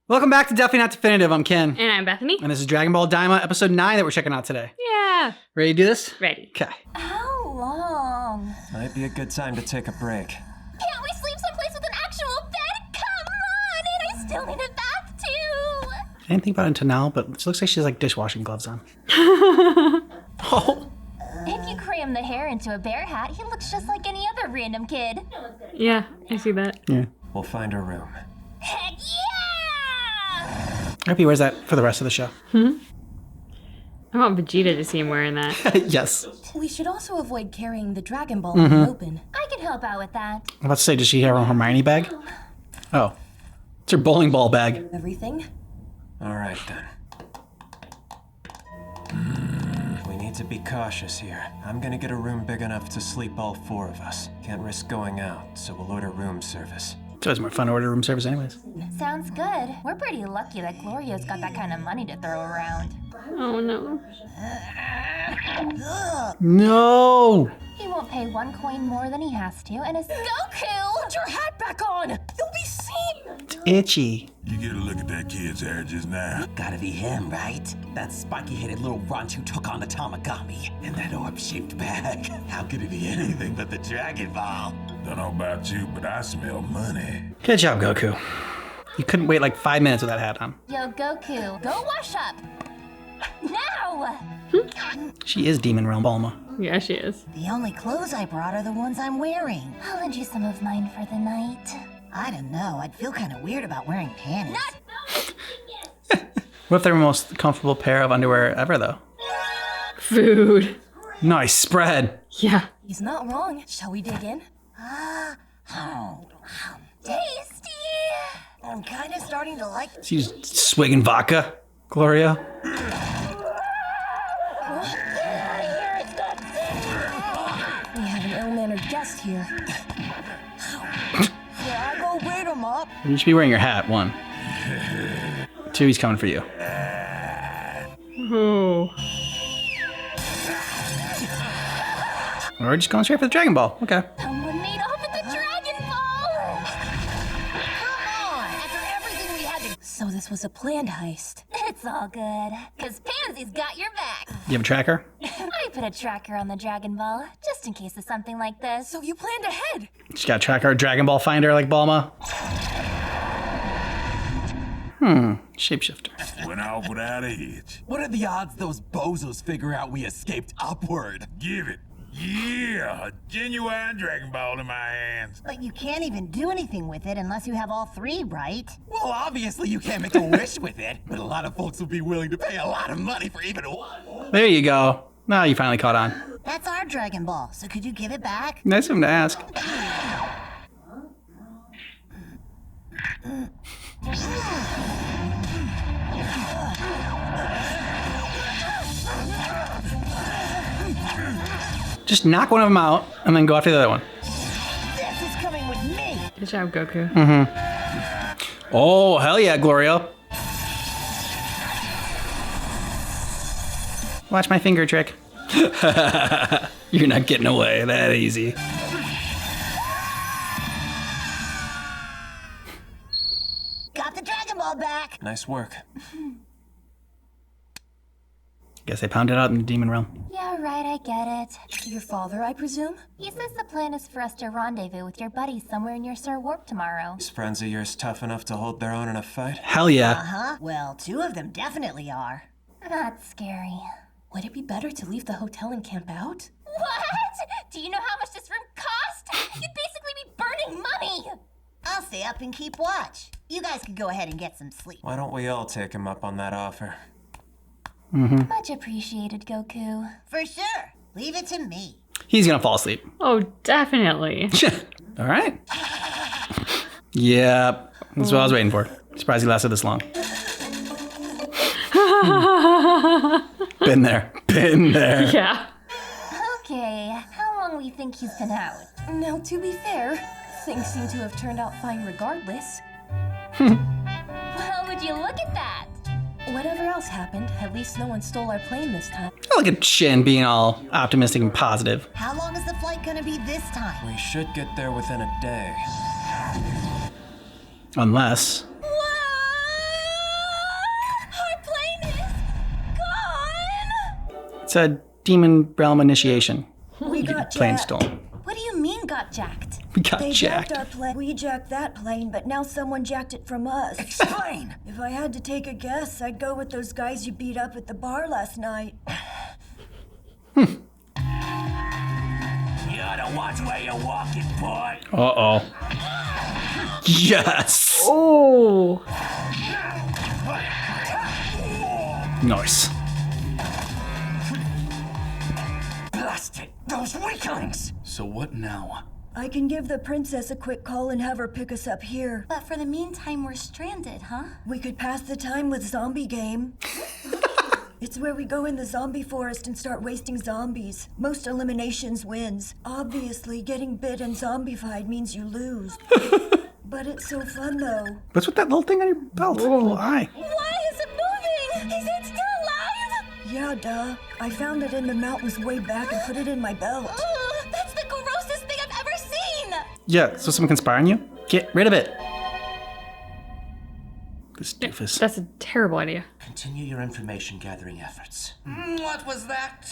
Welcome back to Definitely Not Definitive. I'm Ken. And I'm Bethany. And this is Dragon Ball Daima episode 9 that we're checking out today. Yeah. Ready to do this? Ready. Okay. How long? Might be a good time to take a break. Can't we sleep someplace with an actual bed? Come on! And I still need a bath too! I didn't think about it until now, but it looks like she has like dishwashing gloves on. Oh. If you cram the hair into a bear hat, he looks just like any other random kid. Yeah, I see that. Yeah. We'll find a room. Heck yeah! I hope he wears that for the rest of the show. I want Vegeta to see him wearing that. Yes. We should also avoid carrying the Dragon Ball in the open. I can help out with that. I'm about to say, does she have her Hermione bag? Oh. It's her bowling ball bag. Everything? All right, then. We need to be cautious here. I'm gonna get a room big enough to sleep all four of us. Can't risk going out, so we'll order room service. It's always more fun to order room service anyways. Sounds good. We're pretty lucky that Glorio's got that kind of money to throw around. Oh no. No! He won't pay 1 coin more than he has to, and his Goku! Put your hat back on! You'll be seen! It's itchy. You get a look at that kid's hair just now. Gotta be him, right? That spiky-headed little runt who took on the Tamagami in that orb-shaped bag. How could it be anything but the Dragon Ball? Don't know about you, but I smell money. Good job, Goku. You couldn't wait like 5 minutes with that hat on. Yo, Goku, go wash up! Now! She is Demon Realm Bulma. Yeah, she is. The only clothes I brought are the ones I'm wearing. I'll lend you some of mine for the night. I don't know, I'd feel kind of weird about wearing panties. What if they're the most comfortable pair of underwear ever, though? Food. Nice spread. Yeah. He's not wrong. Shall we dig in? Tasty! I'm kind of starting to like it. She's swigging vodka, Gloria. We have an ill-mannered guest here. Yeah, I go wait him up. You should be wearing your hat, 1. 2, he's coming for you. Oh. Or just going straight for the Dragon Ball. Okay. Someone made off with the Dragon Ball! Come on, after everything we had to... So this was a planned heist. It's all good, because Pansy's got your back. You have a tracker? I put a tracker on the Dragon Ball, just in case of something like this. So you planned ahead. She's got a tracker, Dragon Ball finder like Bulma. Shapeshifter. Went off without a hitch. What are the odds those bozos figure out we escaped upward? Give it. Yeah, a genuine Dragon Ball in my hands. But you can't even do anything with it unless you have all 3, right? Well, obviously you can't make a wish with it, but a lot of folks will be willing to pay a lot of money for even one. There you go. Now you finally caught on. That's our Dragon Ball, so could you give it back? Nice of him to ask. Just knock one of them out and then go after the other one. This is coming with me! Good job, Goku. Oh, hell yeah, Gloria. Watch my finger trick. You're not getting away that easy. Got the Dragon Ball back! Nice work. Guess they pounded out in the Demon Realm. Yeah, right, I get it. Your father, I presume? He says the plan is for us to rendezvous with your buddies somewhere near Sir Warp tomorrow. These friends of yours tough enough to hold their own in a fight? Hell yeah. Uh-huh. Well, 2 of them definitely are. That's scary. Would it be better to leave the hotel and camp out? What? Do you know how much this room cost? You'd basically be burning money! I'll stay up and keep watch. You guys can go ahead and get some sleep. Why don't we all take him up on that offer? Much appreciated, Goku. For sure. Leave it to me. He's gonna fall asleep. Oh, definitely. All right. Yep. That's what I was waiting for. Surprised he lasted this long. Been there. Been there. Yeah. Okay, how long we think he's been out? Now, to be fair, things seem to have turned out fine regardless. Well, would you look at that? Whatever else happened, at least no one stole our plane this time. Look at Shin being all optimistic and positive. How long is the flight gonna be this time? We should get there within a day. Unless... What? said demon realm initiation. We got Plane jacked. stolen. What do you mean got jacked? We got They jacked. jacked our plane. We jacked that plane, but now someone jacked it from us. Explain! If I had to take a guess, I'd go with those guys you beat up at the bar last night. You ought to watch where you're walking, boy. Uh-oh. Yes! Oh. Nice. Blast it! Those weaklings! So what now? I can give the princess a quick call and have her pick us up here. But for the meantime, we're stranded, huh? We could pass the time with zombie game. It's where we go in the zombie forest and start wasting zombies. Most eliminations wins. Obviously, getting bit and zombified means you lose. But it's so fun, though. What's with that little thing on your belt? Little eye. Why is it moving? Is it still alive? Yeah, duh. I found it in the mountains way back and put it in my belt. Ugh, that's the grossest thing I've ever seen! Yeah, so someone can spy on you? Get rid of it. This doofus. That's a terrible idea. Continue your information gathering efforts. What was that?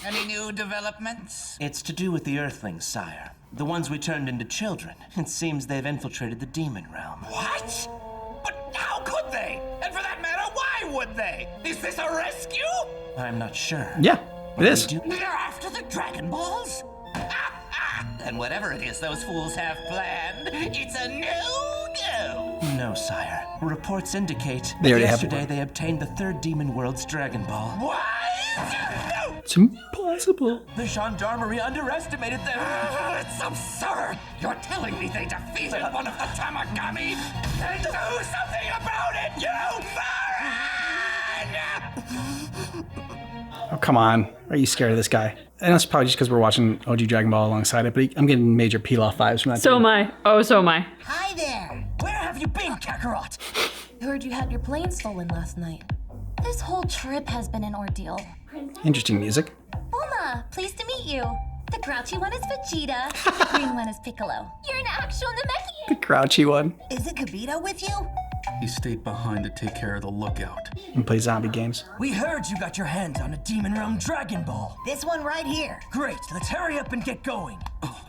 Any new developments? It's to do with the Earthlings, sire. The ones we turned into children. It seems they've infiltrated the demon realm. What? But how could they? And for that matter, why would they? Is this a rescue? I'm not sure. Yeah, it is. They're after the Dragon Balls? And whatever it is those fools have planned, it's a no-go. No, sire. Reports indicate They that already have yesterday one. they obtained the third demon world's Dragon Ball. What? It's impossible. The gendarmerie underestimated them. It's absurd! You're telling me they defeated one of the Tamagami? Then do something about it, you moron! Oh, come on. Are you scared of this guy? And that's probably just because we're watching OG Dragon Ball alongside it, but I'm getting major peel-off vibes from that. So dude. am I. Oh, so am I. Hi there. Where have you been, Kakarot? Heard you had your plane stolen last night. This whole trip has been an ordeal. Interesting music. Bulma, pleased to meet you. The grouchy one is Vegeta, the green one is Piccolo. You're an actual Namekian! The crouchy one. Is it Kibito with you? He stayed behind to take care of the lookout. And play zombie games. We heard you got your hands on a demon realm Dragon Ball. This one right here. Great, let's hurry up and get going.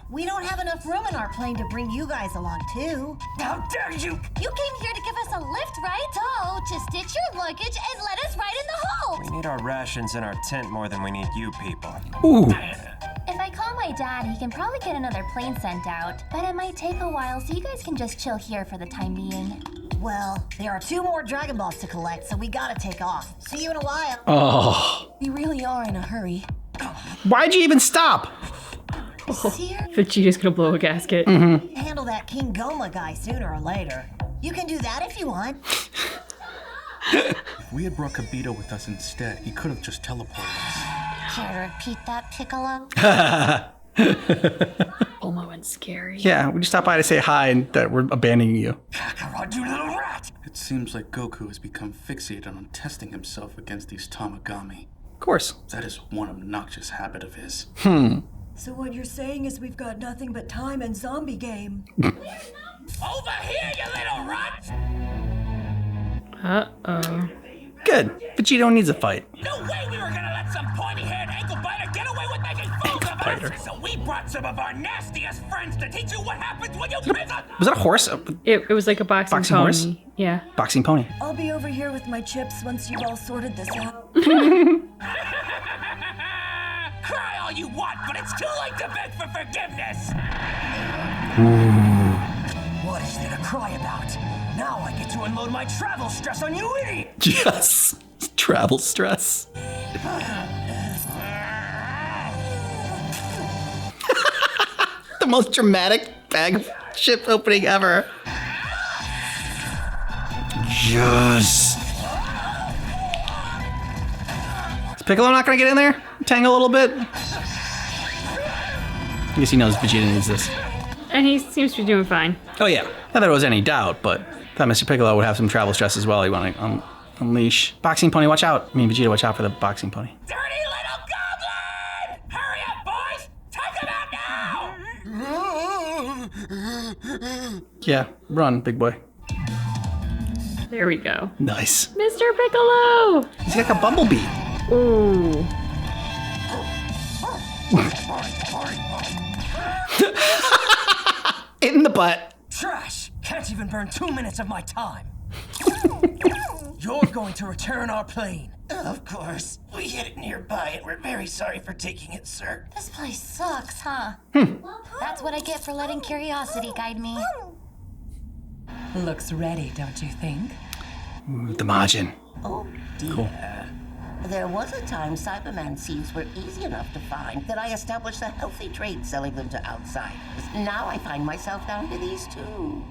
We don't have enough room in our plane to bring you guys along, too. How dare you! You came here to give us a lift, right? So, just ditch your luggage and let us ride in the hold! We need our rations in our tent more than we need you people. Ooh. If I call my dad, he can probably get another plane sent out. But it might take a while, so you guys can just chill here for the time being. Well, there are 2 more Dragon Balls to collect, so we gotta take off. See you in a while. Oh. We really are in a hurry. Why'd you even stop? Here? Vegeta's gonna blow a gasket. Handle that King Goma guy sooner or later. You can do that if you want. If we had brought Kibito with us instead, he could have just teleported us. Care to repeat that, Piccolo? Bulma went scary. Yeah, we just stopped by to say hi and that we're abandoning you. Kakarot, you little rat! It seems like Goku has become fixated on testing himself against these Tamagami. Of course. That is one obnoxious habit of his. So what you're saying is we've got nothing but time and zombie game. Over here, you little rat! Uh-oh. Good. Vegeta needs a fight. No way we were gonna let some pointy-haired ankle-biter get away with making fools of Biter. us! So we brought some of our nastiest friends to teach you what happens when you miss a... Was that a horse? A It was like a boxing Boxing pony. horse? Yeah. boxing pony. I'll be over here with my chips once you've all sorted this out. Cry all you want, but it's too late to beg for forgiveness! What is there to cry about? Now I get to unload my travel stress on you idiot! Yes. Travel stress. The most dramatic bag of chip opening ever. Yes. Is Piccolo not gonna get in there? Tangle a little bit? I guess he knows Vegeta needs this. And he seems to be doing fine. Oh yeah, not that there was any doubt, but thought Mr. Piccolo would have some travel stress as well. He want to unleash. Boxing pony, watch out. I mean, Vegeta, watch out for the boxing pony. Dirty little goblin! Hurry up, boys! Take him out now! Yeah, run, big boy. There we go. Nice. Mr. Piccolo! He's like a bumblebee. Ooh. In the butt. Trash! Can't even burn 2 minutes of my time. You're going to return our plane. Of course. We hit it nearby, and we're very sorry for taking it, sir. This place sucks, huh? That's what I get for letting curiosity guide me. Looks ready, don't you think? Ooh, the margin. Oh, dear. Cool. There was a time Cyberman seeds were easy enough to find that I established a healthy trade selling them to outsiders. Now I find myself down to these two.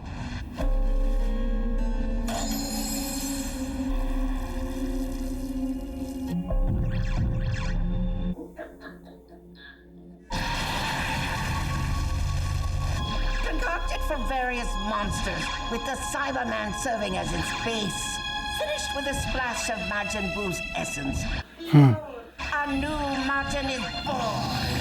Concocted from various monsters, with the Cyberman serving as its base. Finished with a splash of Majin Buu's essence. A new Majin is born.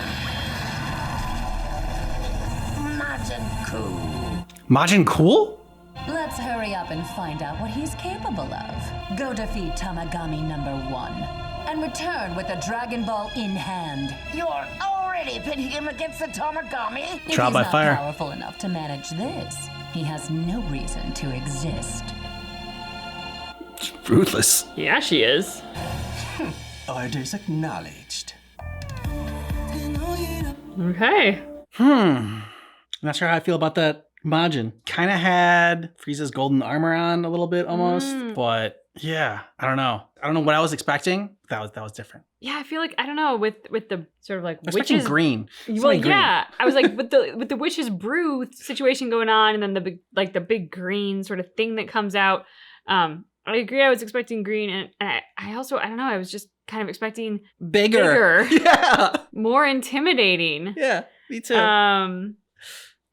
Majin Cool. Majin Cool? Let's hurry up and find out what he's capable of. Go defeat Tamagami number 1 and return with the Dragon Ball in hand. You're already pitting him against the Tamagami? If Trial he's by not fire. powerful enough to manage this, he has no reason to exist. Ruthless. Yeah, she is. Orders acknowledged. Okay. I'm not sure how I feel about that Majin. Kind of had Frieza's golden armor on a little bit almost, but yeah, I don't know. I don't know what I was expecting. That was different. Yeah, I feel like I don't know with the sort of like I was expecting witches. green. Well, Something green. yeah, I was like with the witches brew situation going on, and then the big green sort of thing that comes out. I agree. I was expecting green, and I also I don't know. I was just kind of expecting Bigger. Yeah. more intimidating. Yeah, me too.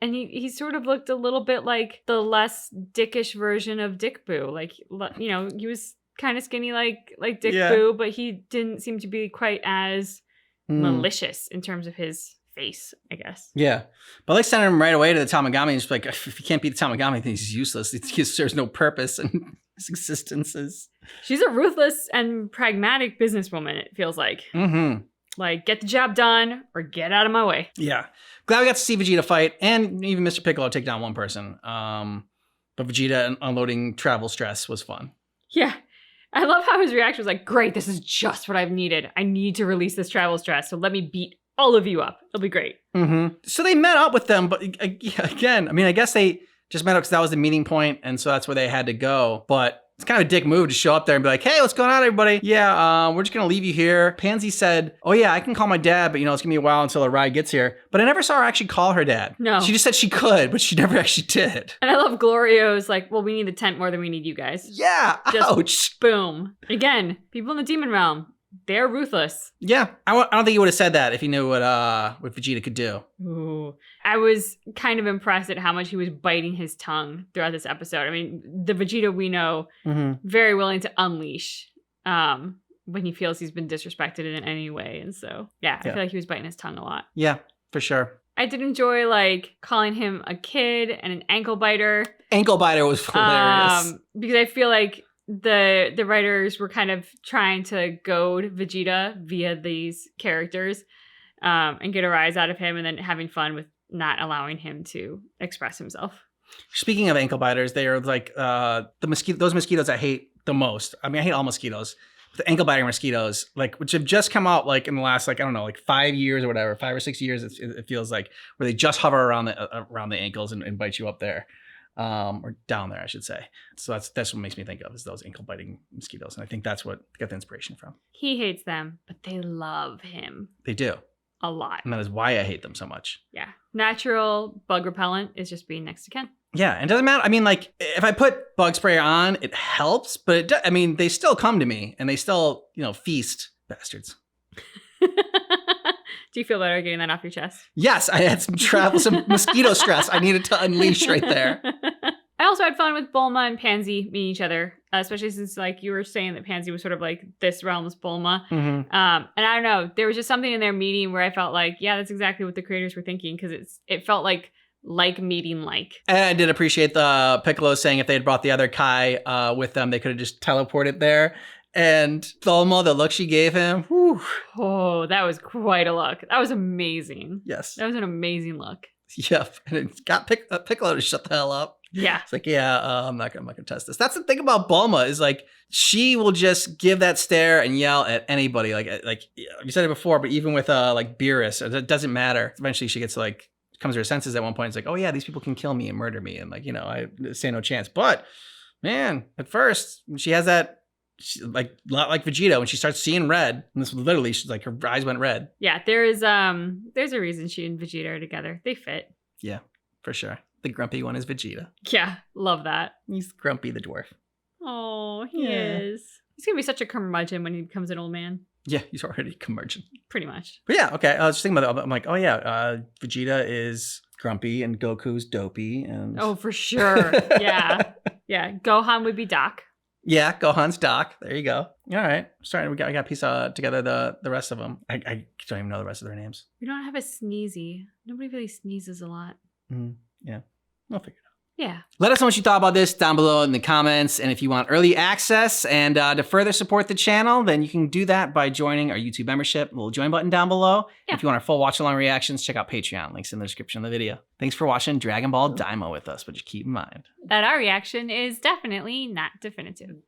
And he sort of looked a little bit like the less dickish version of Dick Boo. Like, you know, he was kind of skinny like Dick Boo, but he didn't seem to be quite as malicious in terms of his face, I guess. Yeah. But like sending him right away to the Tamagami, and just like, if you can't beat the Tamagami, then he's useless. He serves no purpose in his existence. She's a ruthless and pragmatic businesswoman, it feels like. Mm-hmm. Like, get the job done or get out of my way. Yeah. Glad we got to see Vegeta fight, and even Mr. Piccolo take down one person. But Vegeta unloading travel stress was fun. Yeah. I love how his reaction was like, great, this is just what I've needed. I need to release this travel stress, so let me beat all of you up. It'll be great. Mm-hmm. So they met up with them, but again, I mean, I guess they just met up because that was the meeting point, and so that's where they had to go. But it's kind of a dick move to show up there and be like, hey, what's going on, everybody? Yeah, we're just going to leave you here. Pansy said, oh, yeah, I can call my dad, but, you know, it's going to be a while until the ride gets here. But I never saw her actually call her dad. No. She just said she could, but she never actually did. And I love Glorio's like, well, we need the tent more than we need you guys. Yeah, just ouch. Boom. Again, people in the demon realm, they're ruthless. Yeah, I don't think he would have said that if he knew what Vegeta could do. Ooh. I was kind of impressed at how much he was biting his tongue throughout this episode. I mean, the Vegeta we know, very willing to unleash when he feels he's been disrespected in any way. And so, yeah, I feel like he was biting his tongue a lot. Yeah, for sure. I did enjoy, like, calling him a kid and an ankle biter. Ankle biter was hilarious. Because I feel like the writers were kind of trying to goad Vegeta via these characters and get a rise out of him, and then having fun with not allowing him to express himself. Speaking of ankle biters, they are like those mosquitoes I hate the most. I mean, I hate all mosquitoes. The ankle biting mosquitoes, like, which have just come out like in the last, like, I don't know, like 5 years or whatever, 5 or 6 years, it feels like, where they just hover around the ankles and bite you up there. Or down there, I should say. So that's what makes me think of, is those ankle biting mosquitoes. And I think that's what got the inspiration from. He hates them, but they love him. They do. A lot. And that is why I hate them so much. Yeah. Natural bug repellent is just being next to Ken. Yeah, and it doesn't matter. I mean, like, if I put bug spray on, it helps, but I mean, they still come to me and they still, you know, feast. Bastards. Do you feel better getting that off your chest? Yes, I had some mosquito stress I needed to unleash right there. I also had fun with Bulma and Pansy meeting each other, especially since, like, you were saying that Pansy was sort of like this realm's Bulma. Mm-hmm. And I don't know, there was just something in their meeting where I felt like, yeah, that's exactly what the creators were thinking, because it felt like meeting like. And I did appreciate the Piccolo saying if they had brought the other Kai with them, they could have just teleported there. And Thelma, the look she gave him. Whew. Oh, that was quite a look. That was amazing. Yes. That was an amazing look. Yep. And it got Piccolo to shut the hell up. Yeah. It's like, yeah, I'm not gonna test this. That's the thing about Bulma is like she will just give that stare and yell at anybody. Like you said it before, but even with like Beerus, it doesn't matter. Eventually, she gets like comes to her senses at one point. It's like, oh yeah, these people can kill me and murder me, and like I say no chance. But man, at first she has that like a lot like Vegeta when she starts seeing red. And this literally, she's like her eyes went red. Yeah, there's a reason she and Vegeta are together. They fit. Yeah, for sure. The grumpy one is Vegeta. Yeah, love that. He's Grumpy the dwarf. Oh, he is. He's gonna be such a curmudgeon when he becomes an old man. Yeah, he's already curmudgeon. Pretty much. But yeah, okay. I was just thinking about that. I'm like, oh yeah, Vegeta is grumpy and Goku's dopey. And oh, for sure. Yeah. Yeah. Gohan would be Doc. Yeah, Gohan's Doc. There you go. All right. Sorry, I got to piece together the rest of them. I don't even know the rest of their names. We don't have a Sneezy. Nobody really sneezes a lot. Yeah, we'll figure it out. Yeah. Let us know what you thought about this down below in the comments. And if you want early access and to further support the channel, then you can do that by joining our YouTube membership. Little join button down below. Yeah. If you want our full watch-along reactions, check out Patreon. Links in the description of the video. Thanks for watching Dragon Ball Daima with us, but just keep in mind that our reaction is definitely not definitive.